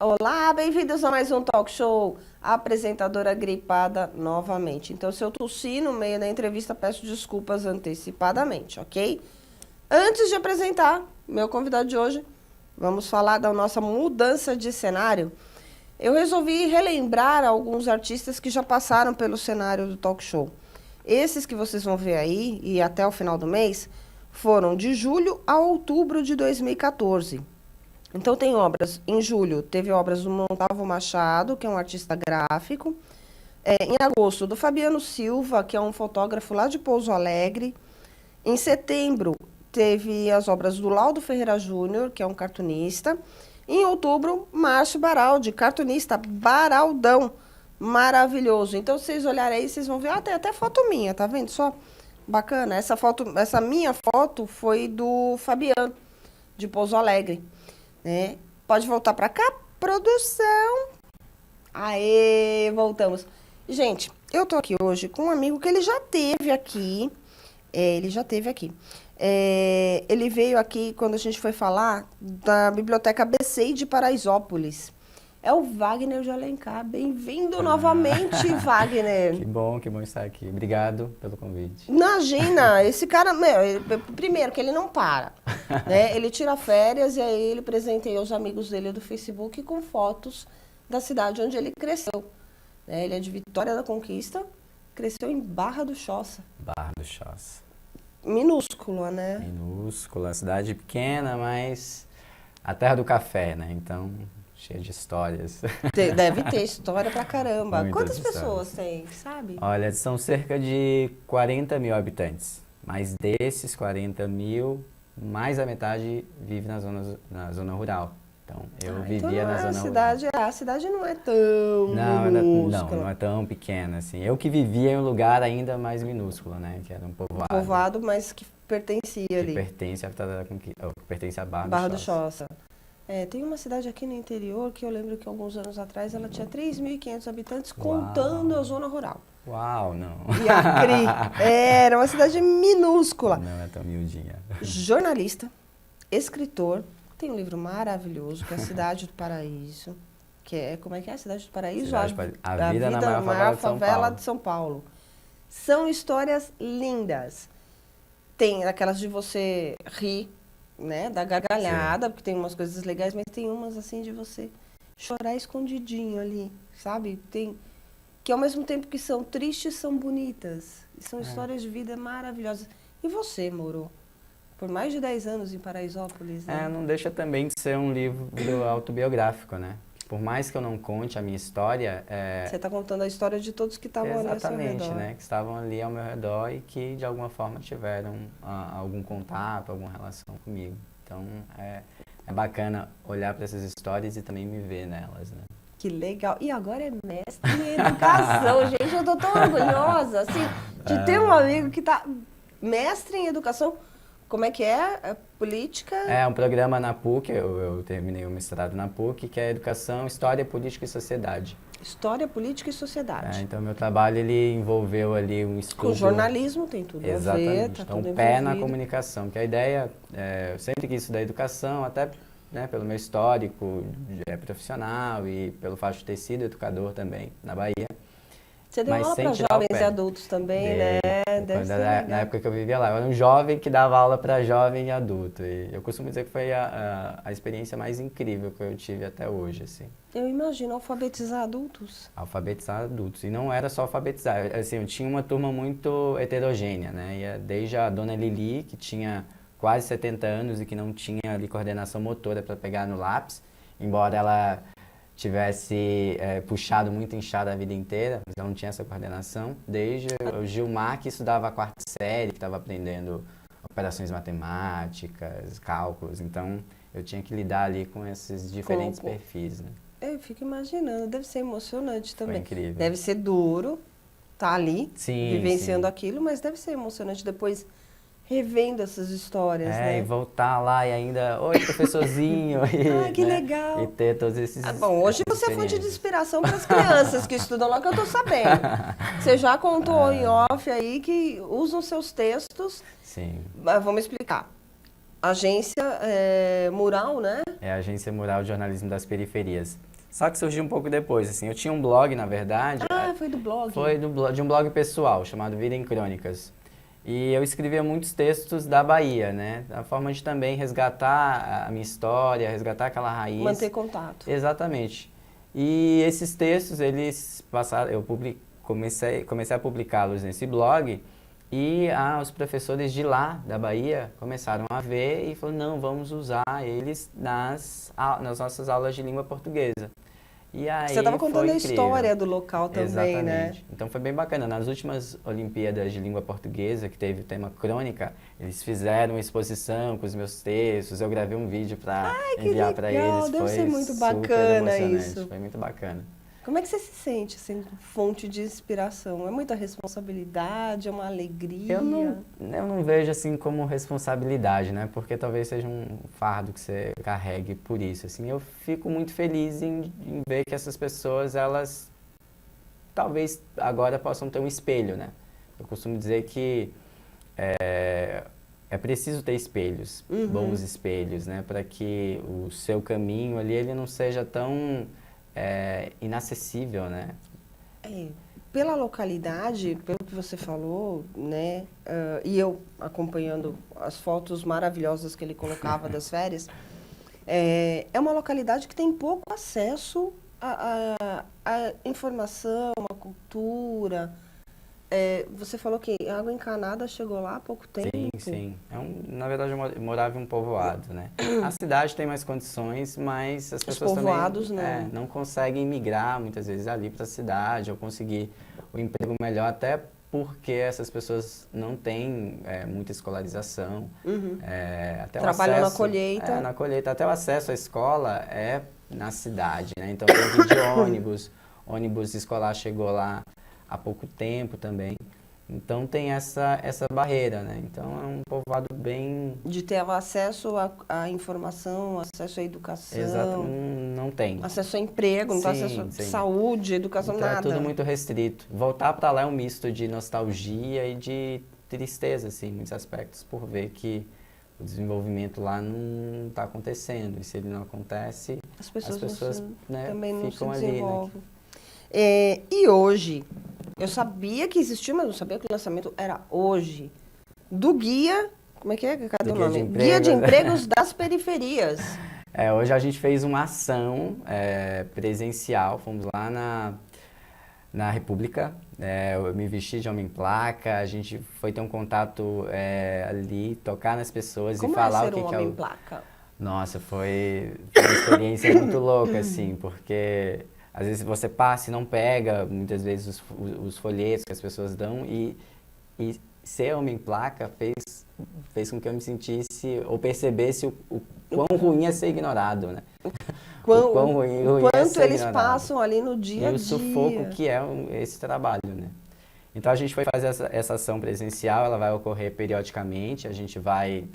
Olá, bem-vindos a mais um talk show. A apresentadora gripada novamente. Então, se eu tossir no meio da entrevista, peço desculpas antecipadamente, ok? Antes de apresentar meu convidado de hoje, vamos falar da nossa mudança de cenário. Eu resolvi relembrar alguns artistas que já passaram pelo cenário do talk show. Esses que vocês vão ver aí, e até o final do mês, foram de julho a outubro de 2014. Então, tem obras, em julho, teve obras do Montalvo Machado, que é um artista gráfico. Em agosto, do Fabiano Silva, que é um fotógrafo lá de Pouso Alegre. Em setembro, teve as obras do Laudo Ferreira Júnior, que é um cartunista. Em outubro, Márcio Baraldi, cartunista Baraldão, maravilhoso. Então, se vocês olharem aí, vocês vão ver, tem até foto minha, tá vendo só? Bacana. Essa minha foto foi do Fabiano, de Pouso Alegre. Pode voltar para cá, produção. Aê, voltamos. Gente, eu tô aqui hoje com um amigo que ele já teve aqui. Ele veio aqui quando a gente foi falar da Biblioteca ABC de Paraisópolis. É o Wagner de Alencar. Bem-vindo novamente, Wagner. Que bom estar aqui. Obrigado pelo convite. Imagina, esse cara, primeiro que ele não para, né? Ele tira férias e aí ele presenteia os amigos dele do Facebook com fotos da cidade onde ele cresceu. Ele é de Vitória da Conquista, cresceu em Barra do Choça. Barra do Choça. Minúscula, né? Minúscula, cidade pequena, mas a terra do café, né? Então, cheia de histórias. Deve ter história pra caramba. Muitas Quantas histórias. pessoas tem, sabe? Olha, são cerca de 40 mil habitantes. Mas desses 40 mil, mais da metade vive na zona rural. Então, eu vivia na zona rural. A cidade não é tão minúscula. Não é tão pequena assim. Eu que vivia em um lugar ainda mais minúsculo, né? Que era um povoado. Povoado, mas que pertencia ali. Pertence a Barra do Choça. Tem uma cidade aqui no interior que eu lembro que alguns anos atrás ela tinha 3.500 habitantes, contando a zona rural. Uau, não. E Acre. Era uma cidade minúscula. Não é tão miudinha. Jornalista, escritor, tem um livro maravilhoso que é A Cidade do Paraíso. Como é que é? A Cidade do Paraíso? A vida na maior favela de São Paulo. São histórias lindas. Tem aquelas de você rir, né, da gargalhada, porque tem umas coisas legais, mas tem umas assim de você chorar escondidinho ali, sabe? Que ao mesmo tempo que são tristes, são bonitas. E são histórias de vida maravilhosas. E você morou por mais de 10 anos em Paraisópolis, né? Não deixa também de ser um livro autobiográfico, né? Por mais que eu não conte a minha história... Você está contando a história de todos que estavam ali ao seu redor. Exatamente, né? Que estavam ali ao meu redor e que, de alguma forma, tiveram algum contato, alguma relação comigo. Então, é bacana olhar para essas histórias e também me ver nelas, né? Que legal. E agora é mestre em educação, gente. Eu tô tão orgulhosa, assim, de ter um amigo que tá mestre em educação. Como é que é? Política? É um programa na PUC, eu terminei o mestrado na PUC, que é Educação, História, Política e Sociedade. História, Política e Sociedade. Então, meu trabalho, ele envolveu ali um estudo... Com jornalismo tem tudo Exatamente. a ver, tá então, tudo pé envolvido. na comunicação, que a ideia, eu sempre quis estudar educação, até pelo meu histórico profissional e pelo fato de ter sido educador também na Bahia. Você deu aula para jovens e adultos também, né? Na época que eu vivia lá, eu era um jovem que dava aula para jovem e adulto. E eu costumo dizer que foi a experiência mais incrível que eu tive até hoje, assim. Eu imagino, alfabetizar adultos. Alfabetizar adultos. E não era só alfabetizar. Assim, eu tinha uma turma muito heterogênea, né? Desde a dona Lili, que tinha quase 70 anos e que não tinha ali coordenação motora para pegar no lápis, embora ela tivesse puxado muito inchada a vida inteira, mas ela não tinha essa coordenação. Desde o Gilmar, que estudava a quarta série, que estava aprendendo operações matemáticas, cálculos. Então, eu tinha que lidar ali com esses diferentes perfis, né? Eu fico imaginando, deve ser emocionante também. Foi incrível. Deve ser duro estar ali, vivenciando sim. aquilo, mas deve ser emocionante depois revendo essas histórias, né? E voltar lá e ainda, oi, professorzinho. Que legal. E ter todos esses... Bom, hoje você é fonte de inspiração para as crianças que estudam lá, que eu tô sabendo. Você já contou em off aí que usam seus textos. Sim. Mas vamos explicar. Agência Mural, né? É a Agência Mural de Jornalismo das Periferias. Só que surgiu um pouco depois, assim. Eu tinha um blog, na verdade. Ah, foi do blog. Foi de um blog pessoal, chamado Vida em Crônicas. E eu escrevia muitos textos da Bahia, né? A forma de também resgatar a minha história, resgatar aquela raiz. Manter contato. Exatamente. E esses textos, eles passaram, comecei a publicá-los nesse blog e os professores de lá, da Bahia, começaram a ver e falaram, não, vamos usar eles nas nossas aulas de língua portuguesa. E aí Você estava contando a incrível. história do local também, Exatamente. né? Então foi bem bacana. Nas últimas Olimpíadas de Língua Portuguesa, que teve o tema crônica, eles fizeram uma exposição com os meus textos, eu gravei um vídeo para enviar para eles. Deve ser muito super bacana emocionante. isso. Foi muito bacana. Como é que você se sente, assim, fonte de inspiração? É muita responsabilidade, é uma alegria? Eu não vejo assim como responsabilidade, né? Porque talvez seja um fardo que você carregue por isso. Assim, eu fico muito feliz em ver que essas pessoas, elas talvez agora possam ter um espelho, né? Eu costumo dizer que é preciso ter espelhos, bons espelhos, né? Para que o seu caminho ali ele não seja tão inacessível, né? Pela localidade, pelo que você falou, né, e eu acompanhando as fotos maravilhosas que ele colocava das férias, é uma localidade que tem pouco acesso à informação, à cultura. Você falou que a água encanada chegou lá há pouco tempo. Sim. Na verdade, eu morava em um povoado, né? A cidade tem mais condições, mas as pessoas povoados, também não conseguem migrar muitas vezes ali para a cidade ou conseguir o emprego melhor, até porque essas pessoas não têm muita escolarização. Até trabalham na colheita. Na colheita. Até o acesso à escola é na cidade, né? Então tem que ir de ônibus escolar chegou lá há pouco tempo também. Então tem essa barreira, né? Então é um povoado bem... De ter acesso à informação, acesso à educação. Exato, não tem. Acesso a emprego, não tem acesso à saúde, educação, então, nada. É tudo muito restrito. Voltar para lá é um misto de nostalgia e de tristeza, assim, em muitos aspectos, por ver que o desenvolvimento lá não está acontecendo. E se ele não acontece, as pessoas também não ficam se desenvolvem. Né? E hoje, eu sabia que existia, mas não sabia que o lançamento era hoje, do guia, como é que é? Cadê o nome? Guia de Empregos das Periferias. Hoje a gente fez uma ação presencial, fomos lá na República, eu me vesti de homem-placa, a gente foi ter um contato ali, tocar nas pessoas Como e falar ser o que um é homem-placa? Nossa, foi uma experiência muito louca, assim, porque às vezes você passa e não pega, muitas vezes, os folhetos que as pessoas dão e ser homem-placa fez com que eu me sentisse ou percebesse o quão ruim é ser ignorado, né? O quanto eles passam ali no dia a dia. E o sufoco que é esse trabalho, né? Então a gente foi fazer essa ação presencial, ela vai ocorrer periodicamente, a gente vai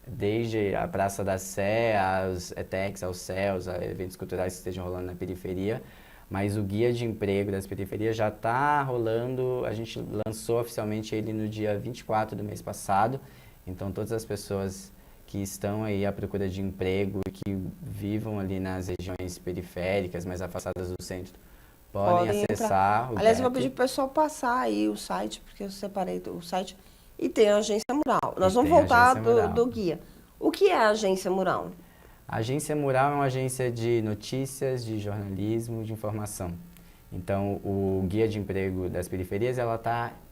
desde a Praça da Sé, aos ETECs, aos CELs, a eventos culturais que estejam rolando na periferia, mas o Guia de Emprego das Periferias já está rolando, a gente lançou oficialmente ele no dia 24 do mês passado, então todas as pessoas que estão aí à procura de emprego e que vivam ali nas regiões periféricas, mais afastadas do centro, podem acessar. Aliás, eu vou pedir para o pessoal passar aí o site, porque eu separei o site, e tem a Agência Mural. Nós vamos voltar do guia. O que é a Agência Mural? A Agência Mural é uma agência de notícias, de jornalismo, de informação. Então, o Guia de Emprego das Periferias, ela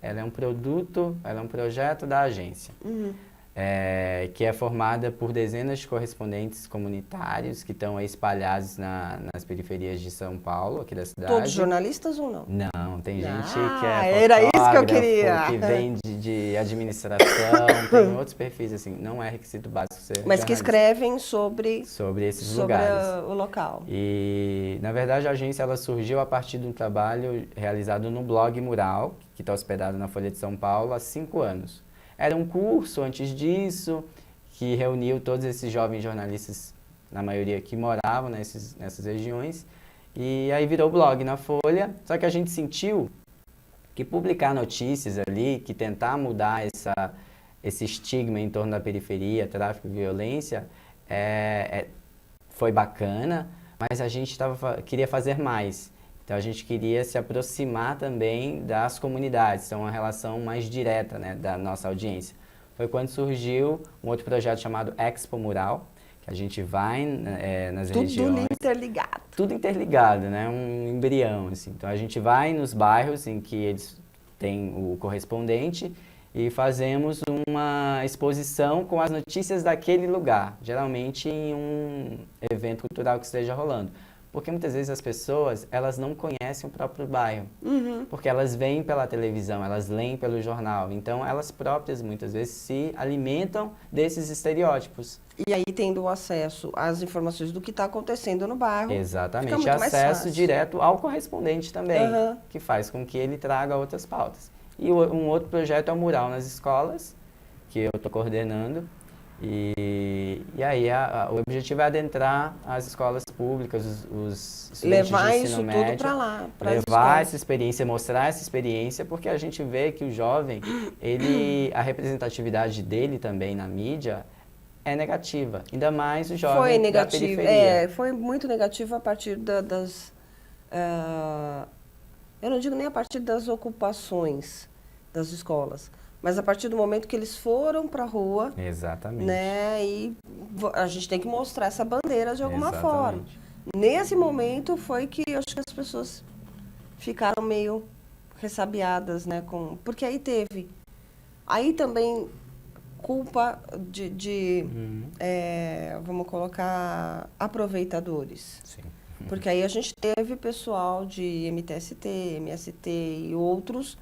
é um produto, ela é um projeto da agência. Que é formada por dezenas de correspondentes comunitários que estão aí espalhados nas periferias de São Paulo, aqui da cidade. Todos jornalistas ou não? Não, tem gente que é era isso que eu queria. que vem de administração, tem outros perfis, assim, não é requisito básico ser mas que escrevem sobre esses lugares. O local. E, na verdade, a agência ela surgiu a partir de um trabalho realizado no blog Mural, que está hospedado na Folha de São Paulo, há 5 anos. Era um curso antes disso, que reuniu todos esses jovens jornalistas, na maioria que moravam nessas regiões, e aí virou blog na Folha, só que a gente sentiu que publicar notícias ali, que tentar mudar esse estigma em torno da periferia, tráfico e violência, foi bacana, mas a gente queria fazer mais. Então, a gente queria se aproximar também das comunidades, então uma relação mais direta, né, da nossa audiência. Foi quando surgiu um outro projeto chamado Expo Mural, que a gente vai nas regiões... Tudo interligado. Tudo interligado, né, um embrião, assim. Então, a gente vai nos bairros em que eles têm o correspondente e fazemos uma exposição com as notícias daquele lugar, geralmente em um evento cultural que esteja rolando. Porque muitas vezes as pessoas, elas não conhecem o próprio bairro, porque elas veem pela televisão, elas leem pelo jornal, então elas próprias muitas vezes se alimentam desses estereótipos. E aí tendo acesso às informações do que está acontecendo no bairro. Exatamente, fica muito mais acesso fácil. direto ao correspondente também, que faz com que ele traga outras pautas. E um outro projeto é o Mural nas Escolas, que eu estou coordenando. E aí o objetivo é adentrar as escolas públicas, os estudantes Levar de isso ensino tudo médio, para lá, para levar essa experiência, mostrar essa experiência, porque a gente vê que o jovem, a representatividade dele também na mídia é negativa, ainda mais o jovem da periferia. Foi muito negativo a partir das... eu não digo nem a partir das ocupações das escolas, mas a partir do momento que eles foram para a rua, Exatamente. né, e a gente tem que mostrar essa bandeira de alguma Exatamente. forma. Nesse momento foi que eu acho que as pessoas ficaram meio ressabiadas, né, porque aí também culpa vamos colocar, aproveitadores. Sim. Porque aí a gente teve pessoal de MTST, MST e outros,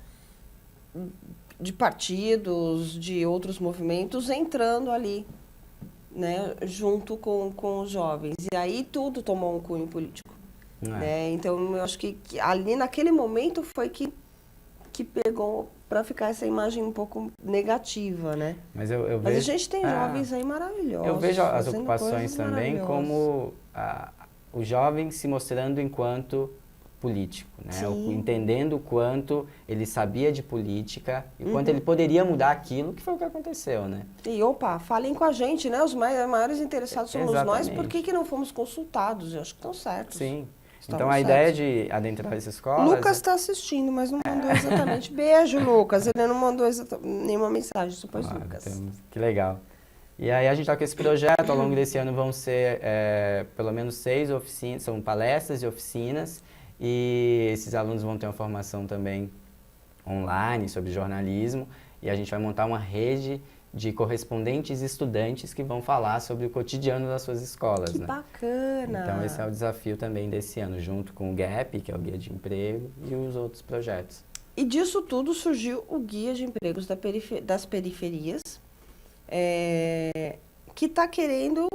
de partidos, de outros movimentos, entrando ali, né, junto com os jovens. E aí tudo tomou um cunho político. Né? Então, eu acho que ali naquele momento foi que pegou para ficar essa imagem um pouco negativa, né? Mas eu Mas vejo, a gente tem jovens aí maravilhosos. Eu vejo as fazendo ocupações também como o jovem se mostrando enquanto político, né? Entendendo o quanto ele sabia de política e o quanto ele poderia mudar aquilo, que foi o que aconteceu, né? E falem com a gente, né? Os maiores interessados somos Exatamente. nós, por que não fomos consultados? Eu acho que estão certos. Sim. Estavam Então a ideia de adentrar essa escola... Lucas está assistindo, mas não mandou exatamente. Beijo, Lucas. Ele não mandou nenhuma mensagem, supôs Lucas. Que legal. E aí a gente está com esse projeto, ao longo desse ano vão ser pelo menos 6 oficinas, são palestras e oficinas, e esses alunos vão ter uma formação também online sobre jornalismo, e a gente vai montar uma rede de correspondentes e estudantes que vão falar sobre o cotidiano das suas escolas. Que bacana! Então esse é o desafio também desse ano, junto com o GAP, que é o Guia de Emprego, e os outros projetos. E disso tudo surgiu o Guia de Empregos das Periferias, que está querendo,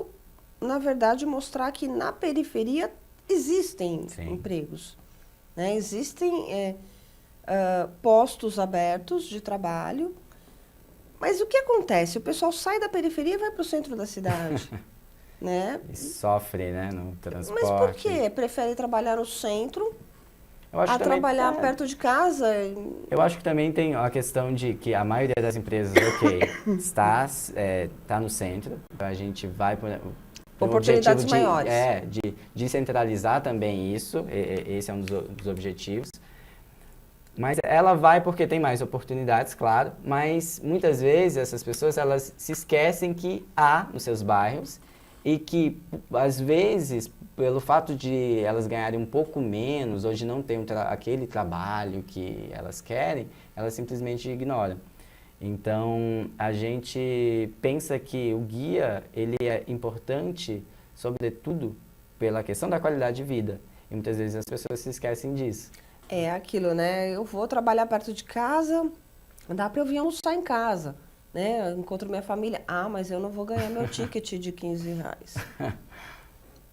na verdade, mostrar que na periferia existem empregos. Né? Existem postos abertos de trabalho. Mas o que acontece? O pessoal sai da periferia e vai para o centro da cidade. Né? E sofre, né, no transporte. Mas por quê? Prefere trabalhar no centro trabalhar perto de casa? Eu acho que também tem a questão de que a maioria das empresas, está no centro. Então a gente vai por oportunidades maiores. De descentralizar também isso. Esse é um dos objetivos. Mas ela vai porque tem mais oportunidades, claro, mas muitas vezes essas pessoas elas se esquecem que há nos seus bairros e que, às vezes, pelo fato de elas ganharem um pouco menos ou de não ter aquele trabalho que elas querem, elas simplesmente ignoram. Então, a gente pensa que o guia ele é importante, sobretudo, pela questão da qualidade de vida. E muitas vezes as pessoas se esquecem disso. É aquilo, né? Eu vou trabalhar perto de casa, dá para eu vir almoçar em casa, né? Eu encontro minha família. Mas eu não vou ganhar meu ticket de R$15.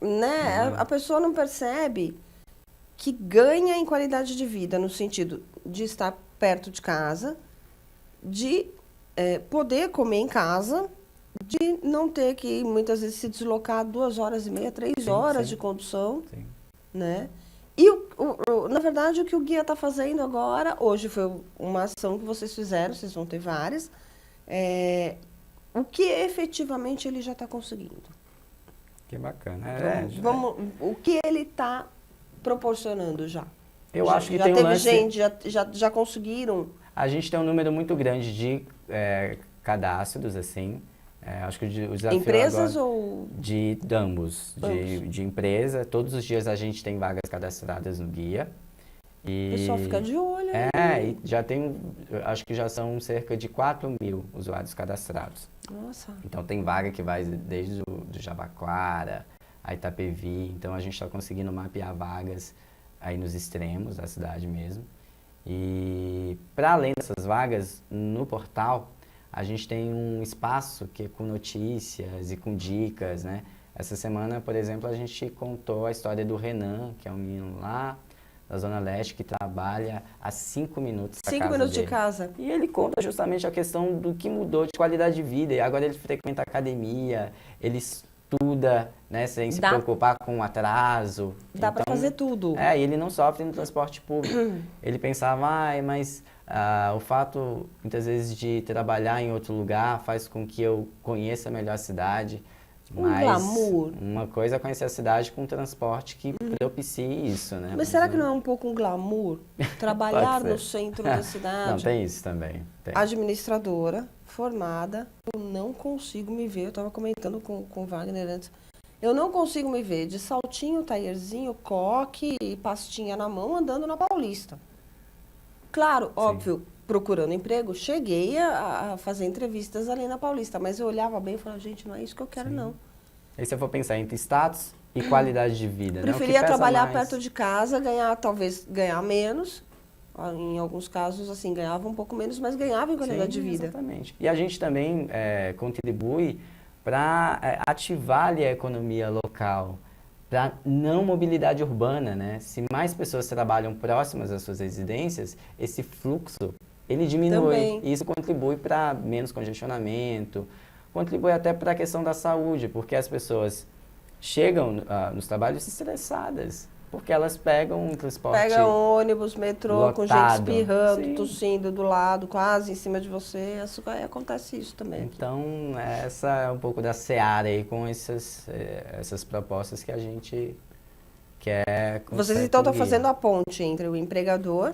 Né? A pessoa não percebe que ganha em qualidade de vida, no sentido de estar perto de casa, de poder comer em casa, de não ter que, muitas vezes, se deslocar 2h30, 3 horas de condução, né? E, na verdade, o que o guia está fazendo agora, hoje foi uma ação que vocês fizeram, vocês vão ter várias, O que efetivamente ele já está conseguindo? Que bacana. O que ele está proporcionando já? Eu acho que já tem teve um lance... gente, já conseguiram? A gente tem um número muito grande de cadastros, assim. Acho que o desafio Empresas agora, ou... De ambos. De empresa. Todos os dias a gente tem vagas cadastradas no guia. O pessoal fica de olho. E já tem, acho que já são cerca de 4.000 usuários cadastrados. Nossa. Então tem vaga que vai desde do Jabaquara, a Itapevi. Então a gente está conseguindo mapear vagas aí nos extremos da cidade mesmo. E para além dessas vagas, no portal, a gente tem um espaço que é com notícias e com dicas, né? Essa semana, por exemplo, a gente contou a história do Renan, que é um menino lá da Zona Leste, que trabalha a 5 minutos da casa 5 minutos dele. de casa. E ele conta justamente a questão do que mudou de qualidade de vida. E agora ele frequenta academia, ele estuda, né, sem se preocupar com atraso. Dá para fazer tudo. E ele não sofre no transporte público. Ele pensava, mas o fato, muitas vezes, de trabalhar em outro lugar faz com que eu conheça melhor a cidade. Mas glamour. Uma coisa é conhecer a cidade com um transporte que propicie isso, né? Mas será que não é um pouco um glamour? Trabalhar no centro da cidade? Não, tem isso também. Tem. Administradora, formada, eu não consigo me ver. Eu estava comentando com o Wagner antes. Eu não consigo me ver de saltinho, taierzinho, coque e pastinha na mão andando na Paulista. Claro, óbvio, procurando emprego, cheguei a fazer entrevistas ali na Paulista, mas eu olhava bem e falava, gente, não é isso que eu quero, não. E se eu for pensar entre status e qualidade de vida, Preferia trabalhar mais? perto de casa, talvez ganhar menos. Em alguns casos, assim, ganhava um pouco menos, mas ganhava em qualidade de vida. Exatamente. E a gente também contribui para ativar ali a economia local, para não mobilidade urbana, né? Se mais pessoas trabalham próximas às suas residências, esse fluxo, ele diminui. Também. E isso contribui para menos congestionamento, contribui até para a questão da saúde, porque as pessoas chegam nos trabalhos estressadas, porque elas pegam um transporte Pega ônibus, metrô, lotado. com gente espirrando, Sim. tossindo do lado, quase em cima de você. Acontece isso também. Então, essa é um pouco da seara aí com essas propostas que a gente quer. Vocês então estão fazendo a ponte entre o empregador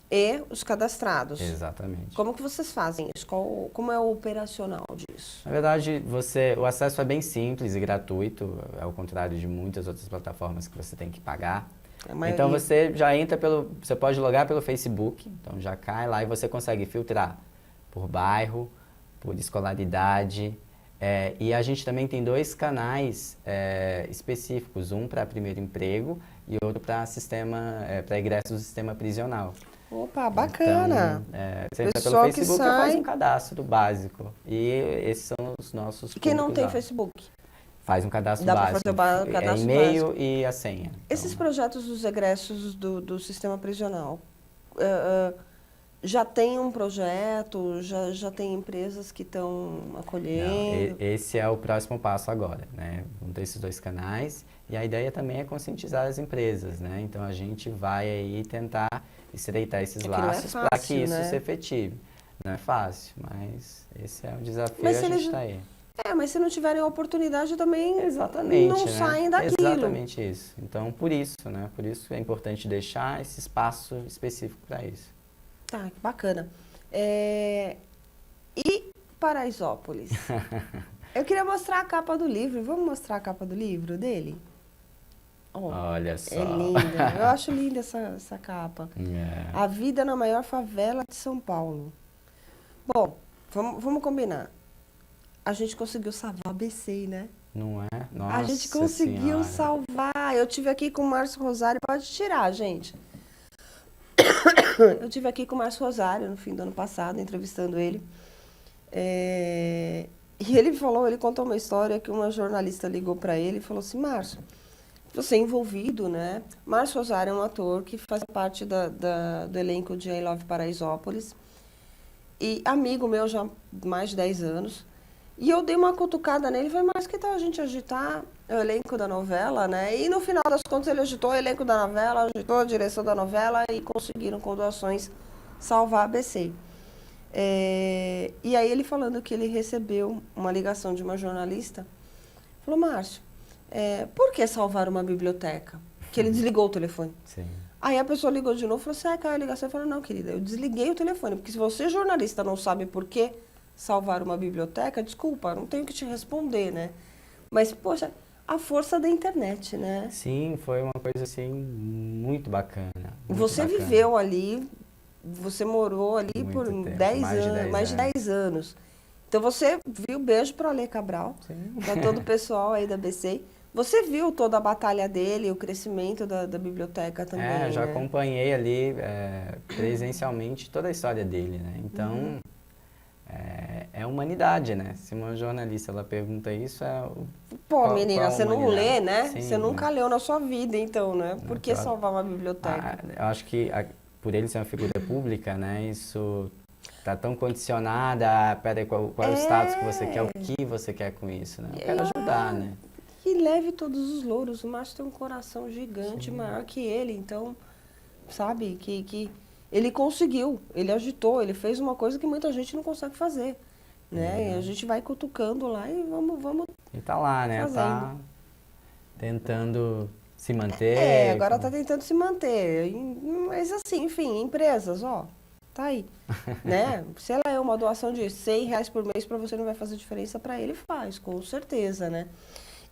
e os cadastrados. Exatamente. Como que vocês fazem isso? Como é o operacional disso? Na verdade, o acesso é bem simples e gratuito, ao contrário de muitas outras plataformas que você tem que pagar. Então você já entra você pode logar pelo Facebook, então já cai lá e você consegue filtrar por bairro, por escolaridade. E a gente também tem 2 canais específicos, um para primeiro emprego e outro para ingresso do sistema prisional. Opa, bacana! Então, você entra pelo Facebook e faz um cadastro básico. E esses são os nossos E quem não tem lá. Facebook? Faz um cadastro Dá básico. Dá para fazer o cadastro e-mail básico. E a senha. Esses projetos dos egressos do sistema prisional, já tem um projeto, já tem empresas que estão acolhendo? Não, esse é o próximo passo agora, né? Vão ter esses 2 canais e a ideia também é conscientizar as empresas, né? Então a gente vai aí tentar estreitar esses laços para que isso se efetive. Não é fácil, mas esse é o desafio, a gente está aí. Mas se não tiverem oportunidade também Exatamente, não saem daquilo. Exatamente isso. Então, por isso, né? Por isso é importante deixar esse espaço específico para isso. Tá, que bacana. E Paraisópolis? Eu queria mostrar a capa do livro. Vamos mostrar a capa do livro dele? Olha só. É linda. Eu acho linda essa capa. A vida na maior favela de São Paulo. Bom, vamos combinar. A gente conseguiu salvar a ABC, né? Não é? Nossa a gente conseguiu salvar. Eu tive aqui com o Márcio Rosário. Pode tirar, gente. Eu tive aqui com o Márcio Rosário no fim do ano passado, entrevistando ele. E ele contou uma história que uma jornalista ligou para ele e falou assim, Márcio, você é envolvido, né? Márcio Rosário é um ator que faz parte do elenco de I Love Paraisópolis. E amigo meu já há mais de 10 anos. E eu dei uma cutucada nele e falei, mas que tal a gente agitar o elenco da novela, né? E no final das contas ele agitou o elenco da novela, agitou a direção da novela e conseguiram com doações salvar a ABC. E aí ele falando que ele recebeu uma ligação de uma jornalista, falou, Márcio, por que salvar uma biblioteca? Que ele desligou o telefone. Sim. Aí a pessoa ligou de novo e falou assim, caiu a ligação. Eu falei, não, querida, eu desliguei o telefone, porque se você, jornalista, não sabe por que salvar uma biblioteca, desculpa, não tenho que te responder, né? Mas, poxa, a força da internet, né? Sim, foi uma coisa assim muito bacana. Muito Você bacana. viveu ali, você morou ali Muito por tempo, 10 mais de anos, 10 mais de 10 anos. Então você viu, beijo para Alê Cabral, para todo o pessoal aí da BC. Você viu toda a batalha dele, o crescimento da biblioteca também, eu já né? acompanhei ali presencialmente toda a história dele, né? Então, é humanidade, né? Se uma jornalista ela pergunta isso, Pô, menina, qual a você não humanidade? lê, né? Sim, Você nunca leu na sua vida, então, né? Por que eu- salvar uma biblioteca? eu acho que por ele ser uma figura pública, né? Isso tá tão condicionado a, peraí, qual é o status que você quer, o que você quer com isso, né? Eu quero ajudar, né? E leve todos os louros. O Márcio tem um coração gigante, maior que ele. Então, sabe, que ele conseguiu, ele agitou, ele fez uma coisa que muita gente não consegue fazer, né? E a gente vai cutucando lá e vamos E tá lá, né? Tá fazendo. tentando se manter. Agora tá tentando se manter. Mas assim, enfim, empresas, ó, tá aí, né? Se ela é uma doação de R$ 100 por mês para você não vai fazer diferença, para ele faz, com certeza, né?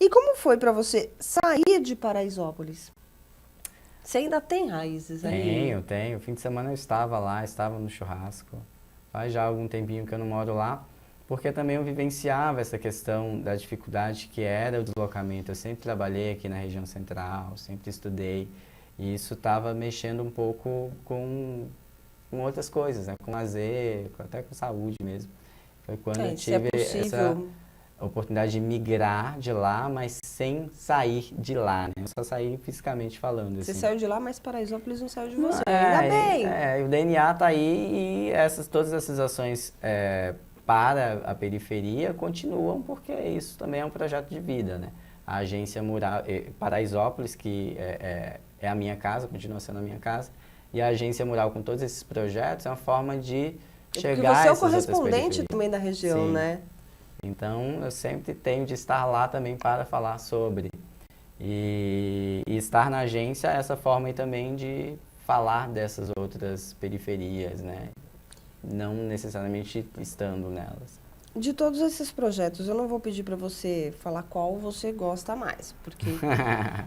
E como foi para você sair de Paraisópolis? Você ainda tem raízes ali? Tenho. Fim de semana eu estava lá, estava no churrasco. Faz já algum tempinho que eu não moro lá, porque também eu vivenciava essa questão da dificuldade que era o deslocamento. Eu sempre trabalhei aqui na região central, sempre estudei, e isso estava mexendo um pouco com outras coisas, né? Com lazer, até com saúde mesmo. Foi quando eu Se é tive essa possível. oportunidade de migrar de lá, mas sem sair de lá, né? Eu só saí fisicamente falando, Você assim. saiu de lá, mas Paraisópolis não saiu de você. É, Ainda bem! o DNA tá aí e todas essas ações para a periferia continuam, porque isso também é um projeto de vida, né? A agência Mural, Paraisópolis, que é a minha casa, continua sendo a minha casa, e a agência Mural com todos esses projetos é uma forma de Porque chegar a você é o essas outras correspondente periferias. também da região, Sim. né? Então, eu sempre tenho de estar lá também para falar sobre. E estar na agência é essa forma aí também de falar dessas outras periferias, né? Não necessariamente estando nelas. De todos esses projetos, eu não vou pedir para você falar qual você gosta mais, porque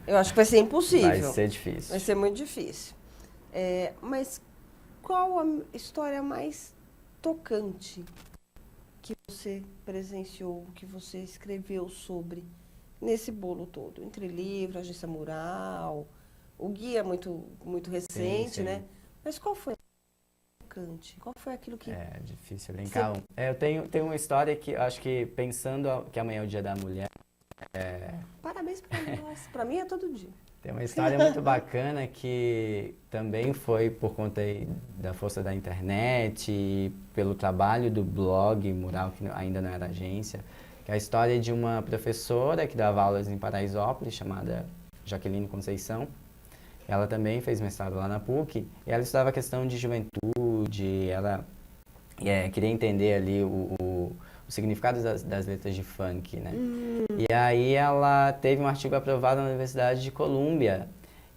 eu acho que vai ser impossível. Vai ser difícil. Vai ser muito difícil. Mas qual a história mais tocante que você presenciou, que você escreveu sobre nesse bolo todo? Entre livro, agência mural, o guia é muito recente, sim. né? Mas qual foi a tocante? Qual foi aquilo que... É difícil elencar um. Eu tenho uma história que acho que pensando que amanhã é o Dia da Mulher, Parabéns para nós. Para mim é todo dia. tem uma história muito bacana que também foi por conta da força da internet e pelo trabalho do blog Mural, que ainda não era agência, que é a história de uma professora que dava aulas em Paraisópolis, chamada Jaqueline Conceição. Ela também fez mestrado lá na PUC, e ela estudava a questão de juventude, ela queria entender ali o significado das letras de funk, né? E aí ela teve um artigo aprovado na Universidade de Colômbia,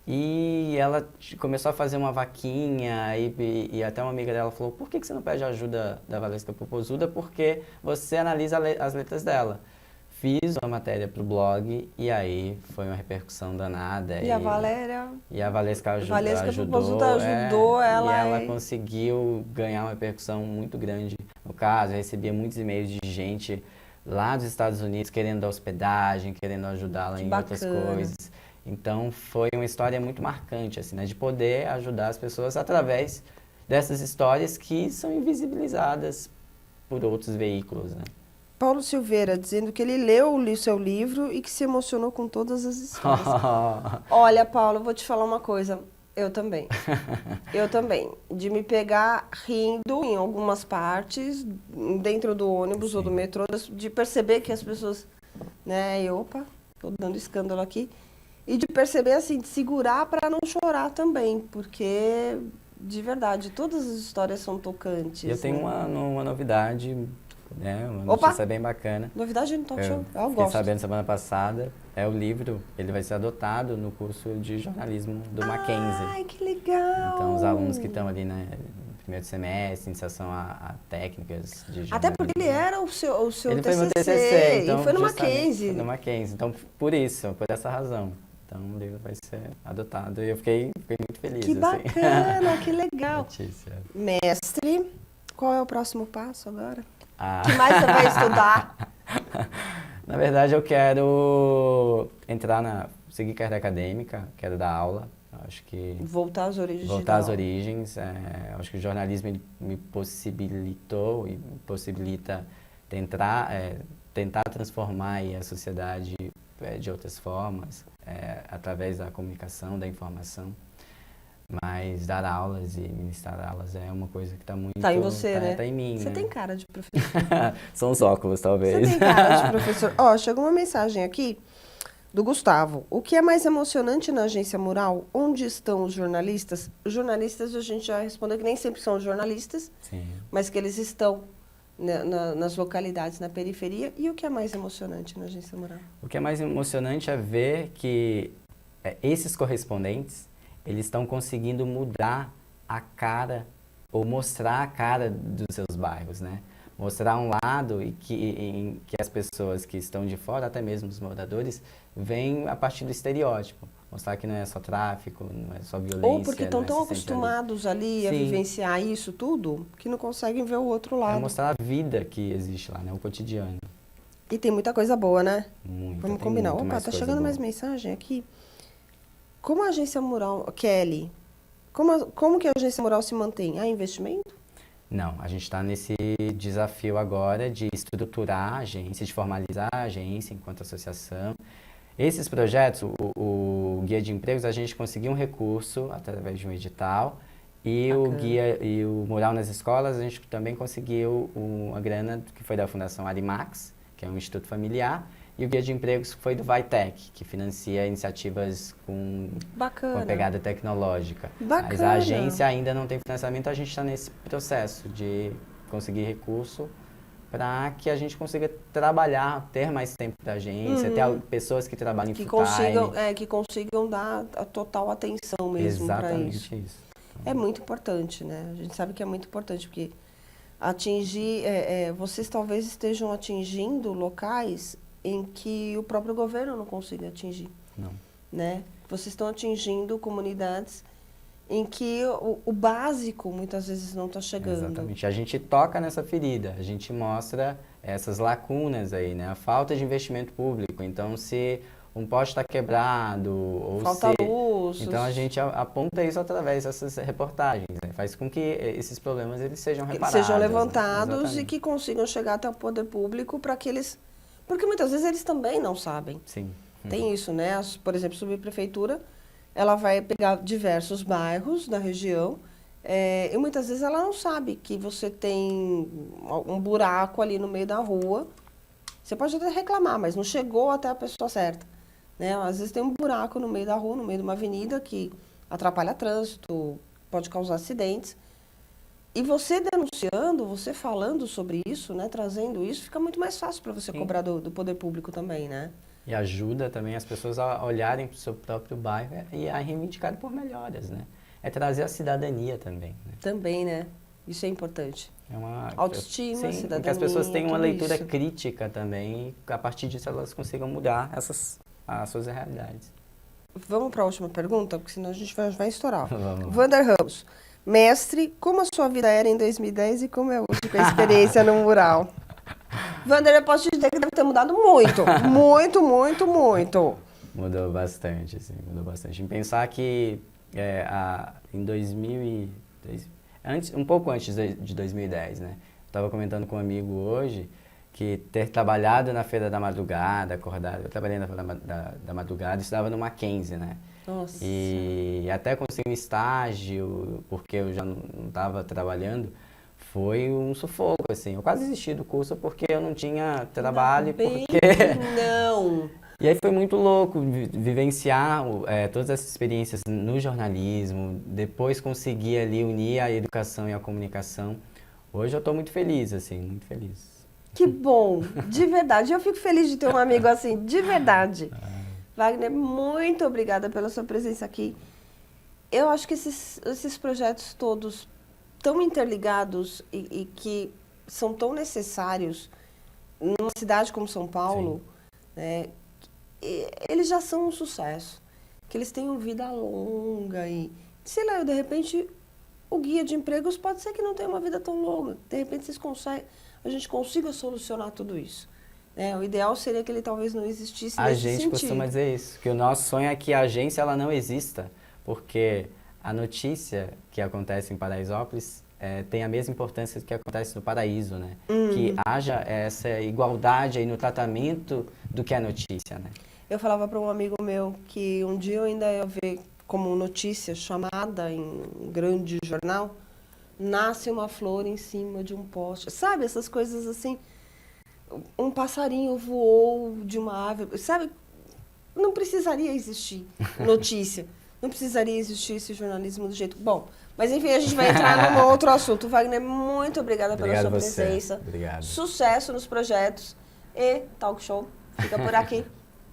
e ela começou a fazer uma vaquinha, e até uma amiga dela falou, por que você não pede ajuda da Valesca Popozuda? Porque você analisa as letras dela. Fiz uma matéria pro blog e aí foi uma repercussão danada. E a Valéria... E a Valesca Popozuda ajudou ela. E ela conseguiu ganhar uma repercussão muito grande. No caso, eu recebia muitos e-mails de gente lá dos Estados Unidos querendo dar hospedagem, querendo ajudá-la em outras coisas. Então foi uma história muito marcante, assim, né? De poder ajudar as pessoas através dessas histórias que são invisibilizadas por outros veículos, né? Paulo Silveira, dizendo que ele leu o seu livro e que se emocionou com todas as histórias. Olha, Paulo, eu vou te falar uma coisa. Eu também. Eu também. De me pegar rindo em algumas partes, dentro do ônibus ou do metrô, de perceber que as pessoas, né, opa, tô dando escândalo aqui, e de perceber, assim, de segurar para não chorar também, porque De verdade, todas as histórias são tocantes. E eu tenho né? uma novidade, né? Uma Opa! notícia bem bacana. Novidade no talk show? Eu Fiquei gosto. sabendo semana passada, o livro, ele vai ser adotado no curso de jornalismo do Mackenzie. Ai, que legal! Então, os alunos que estão ali, né, no primeiro semestre, iniciação a técnicas de jornalismo. Até porque ele era o seu Ele TCC, foi meu TCC, então, e foi no justamente, Mackenzie. foi no Mackenzie. Então, por essa razão. Então, o livro vai ser adotado. E eu fiquei muito feliz, Que assim. bacana, que legal. Notícia. Mestre, qual é o próximo passo agora? Ah. O que mais você vai estudar? Na verdade, eu quero seguir carreira acadêmica, quero dar aula. Acho que Voltar às origens. voltar às origens. Acho que o jornalismo me possibilitou e possibilita tentar transformar aí a sociedade de outras formas, através da comunicação, da informação. Mas dar aulas e ministrar aulas é uma coisa que está muito... Tá em você, né? Tá em mim, Você né? tem cara de professor. São os óculos, talvez. Você tem cara de professor. Ó, chegou uma mensagem aqui do Gustavo. O que é mais emocionante na agência Mural? Onde estão os jornalistas? Os jornalistas, a gente já respondeu que nem sempre são jornalistas, Sim. mas que eles estão nas localidades, na periferia. E o que é mais emocionante na agência Mural? O que é mais emocionante é ver que esses correspondentes, eles estão conseguindo mudar a cara, ou mostrar a cara dos seus bairros, né? Mostrar um lado em que as pessoas que estão de fora, até mesmo os moradores, veem a partir do estereótipo. Mostrar que não é só tráfico, não é só violência. Ou porque estão não é tão assistência acostumados ali a Sim. vivenciar isso tudo, que não conseguem ver o outro É lado. mostrar a vida que existe lá, né? O cotidiano. E tem muita coisa boa, né? Muito. Vamos tem combinar. muito Opa, mais tá coisa chegando boa. mais mensagem aqui. Como a agência Mural... Kelly, como que a agência Mural se mantém? Há investimento? Não, a gente está nesse desafio agora de estruturar a agência, de formalizar a agência enquanto associação. Esses projetos, o Guia de Empregos, a gente conseguiu um recurso através de um edital, e o Bacana. Guia e o Mural nas Escolas, a gente também conseguiu uma grana que foi da Fundação Arimax, que é um instituto familiar, e o Guia de Empregos foi do Vitec, que financia iniciativas com Bacana. uma pegada tecnológica. Bacana. Mas a agência ainda não tem financiamento, a gente está nesse processo de conseguir recurso para que a gente consiga trabalhar, ter mais tempo da agência, ter pessoas que trabalhem Que full-time. consigam dar a total atenção mesmo para Exatamente isso. isso. É muito importante, né? A gente sabe que é muito importante, porque atingir... vocês talvez estejam atingindo locais em que o próprio governo não consiga atingir, Não. né? Vocês estão atingindo comunidades em que o básico muitas vezes não está chegando. Exatamente. A gente toca nessa ferida, a gente mostra essas lacunas aí, né? A falta de investimento público. Então, se um poste está quebrado, ou Falta se... luz. Então, a gente aponta isso através dessas reportagens, né? Faz com que esses problemas eles sejam Que reparados. sejam né? levantados e Exatamente. que consigam chegar até o poder público para que eles... Porque muitas vezes eles também não sabem. Sim. Tem isso, né? Por exemplo, a subprefeitura, ela vai pegar diversos bairros da região e muitas vezes ela não sabe que você tem um buraco ali no meio da rua. Você pode até reclamar, mas não chegou até a pessoa certa, né? Às vezes tem um buraco no meio da rua, no meio de uma avenida que atrapalha trânsito, pode causar acidentes. E você denunciando, você falando sobre isso, né, trazendo isso, fica muito mais fácil para você Sim. cobrar do poder público também, né? E ajuda também as pessoas a olharem para o seu próprio bairro e a reivindicar por melhoras, né? É trazer a cidadania também, né? Também, né? Isso é importante. É uma Autoestima, sim, cidadania, que as pessoas tenham uma tudo leitura isso. crítica também, e a partir disso elas consigam mudar as suas realidades. Vamos para a última pergunta, porque senão a gente vai estourar. Vamos lá. Wander Ramos. Mestre, como a sua vida era em 2010 e como é hoje com a experiência no mural? Wander, eu posso te dizer que deve ter mudado muito. Muito, muito, muito. Mudou bastante, assim, mudou bastante. Em pensar que em 2010, um pouco antes de 2010, né? Eu estava comentando com um amigo hoje que ter trabalhado na Feira da Madrugada, acordado, eu trabalhei na Feira da Madrugada e estudava no Mackenzie, né? Nossa. E até conseguir um estágio, porque eu já não estava trabalhando, foi um sufoco, assim. Eu quase desisti do curso porque eu não tinha trabalho, Ainda bem porque... que não. E aí foi muito louco vivenciar todas essas experiências no jornalismo, depois conseguir ali unir a educação e a comunicação. Hoje eu estou muito feliz, assim, muito feliz. Que bom, de verdade. Eu fico feliz de ter um amigo assim, de verdade. Wagner, muito obrigada pela sua presença aqui. Eu acho que esses projetos todos tão interligados e que são tão necessários numa cidade como São Paulo, né, eles já são um sucesso. Que eles tenham vida longa e, sei lá, de repente, o guia de empregos pode ser que não tenha uma vida tão longa. De repente, a gente consiga solucionar tudo isso. O ideal seria que ele talvez não existisse nesse sentido. A gente costuma dizer isso, que o nosso sonho é que a agência ela não exista, porque a notícia que acontece em Paraisópolis tem a mesma importância do que acontece no Paraíso, né? Que haja essa igualdade aí no tratamento do que é notícia, né? Eu falava para um amigo meu que um dia eu ainda ia ver como notícia chamada em um grande jornal, nasce uma flor em cima de um poste. Sabe, essas coisas assim, um passarinho voou de uma árvore, sabe? Não precisaria existir notícia, não precisaria existir esse jornalismo do jeito... Bom, mas enfim, a gente vai entrar num outro assunto. Wagner, muito obrigada pela sua presença. Obrigado. Sucesso nos projetos e Talk Show fica por aqui.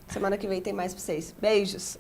Semana que vem tem mais pra vocês. Beijos!